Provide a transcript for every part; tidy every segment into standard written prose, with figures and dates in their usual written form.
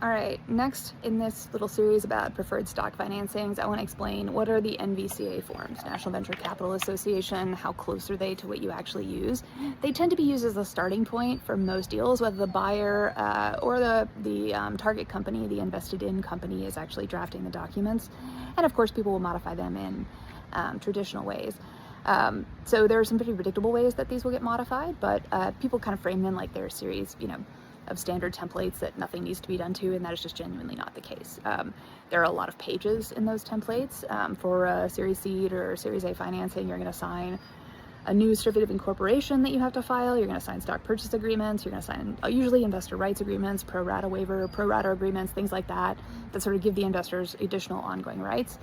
All right, next in this little series about preferred stock financings, I want to explain what are the NVCA forms, National Venture Capital Association, how close are they to what you actually use. They tend to be used as a starting point for most deals, whether the buyer or the target company, the invested in company, is actually drafting the documents. And of course, people will modify them in traditional ways. So there are some pretty predictable ways that these will get modified, but people kind of frame them like they're a series, of standard templates that nothing needs to be done to, and that is just genuinely not the case. There are a lot of pages in those templates. For a Series Seed or Series A financing, you're going to sign a new certificate of incorporation that you have to file. You're going to sign stock purchase agreements. You're going to sign usually investor rights agreements, pro rata waiver, pro rata agreements, things like that sort of give the investors additional ongoing rights.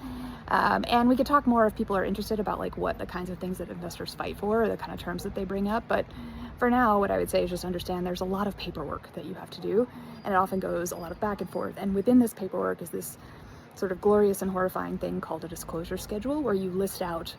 And we could talk more if people are interested about like what the kinds of things that investors fight for, or the kind of terms that they bring up. But for now, what I would say is just understand there's a lot of paperwork that you have to do, and it often goes a lot of back and forth. And within this paperwork is this sort of glorious and horrifying thing called a disclosure schedule, where you list out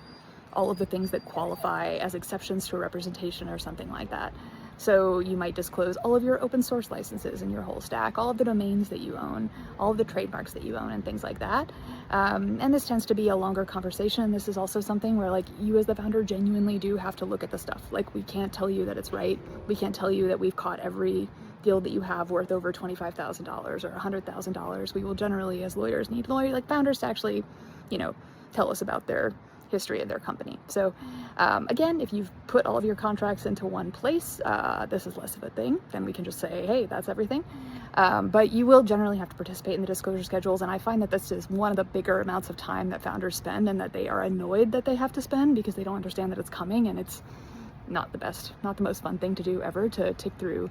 all of the things that qualify as exceptions to a representation or something like that. So you might disclose all of your open source licenses in your whole stack, all of the domains that you own, all of the trademarks that you own, and things like that. And this tends to be a longer conversation. This is also something where like you as the founder genuinely do have to look at the stuff. Like we can't tell you that it's right. We can't tell you that we've caught every deal that you have worth over $25,000 or $100,000. We will generally, as lawyers, need founders to actually, tell us about their history of their company. So again, if you've put all of your contracts into one place, this is less of a thing. Then we can just say, hey, that's everything. But you will generally have to participate in the disclosure schedules. And I find that this is one of the bigger amounts of time that founders spend, and that they are annoyed that they have to spend because they don't understand that it's coming, and it's not the most fun thing to do ever, to tick through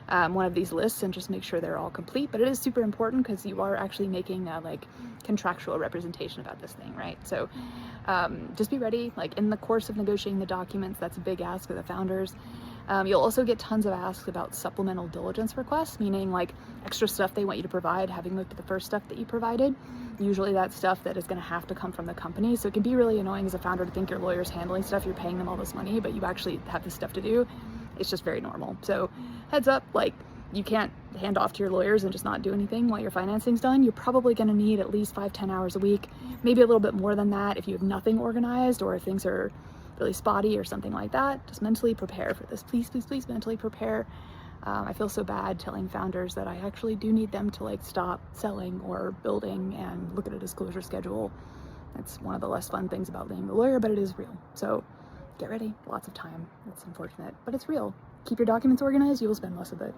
one of these lists and just make sure they're all complete. But it is super important because you are actually making contractual representation about this thing, right? So just be ready. Like in the course of negotiating the documents, that's a big ask of the founders. You'll also get tons of asks about supplemental diligence requests, meaning like extra stuff they want you to provide, having looked at the first stuff that you provided. Usually that's stuff that is going to have to come from the company. So it can be really annoying as a founder to think your lawyer's handling stuff, you're paying them all this money, but you actually have this stuff to do. It's just very normal. So heads up, like you can't hand off to your lawyers and just not do anything while your financing's done. You're probably going to need at least 5-10 hours a week, maybe a little bit more than that if you have nothing organized or if things are really spotty or something like that. Just mentally prepare for this. Please, please, please mentally prepare. I feel so bad telling founders that I actually do need them to stop selling or building and look at a disclosure schedule. It's one of the less fun things about being a lawyer, but it is real. So get ready. Lots of time. It's unfortunate, but it's real. Keep your documents organized. You will spend less of it.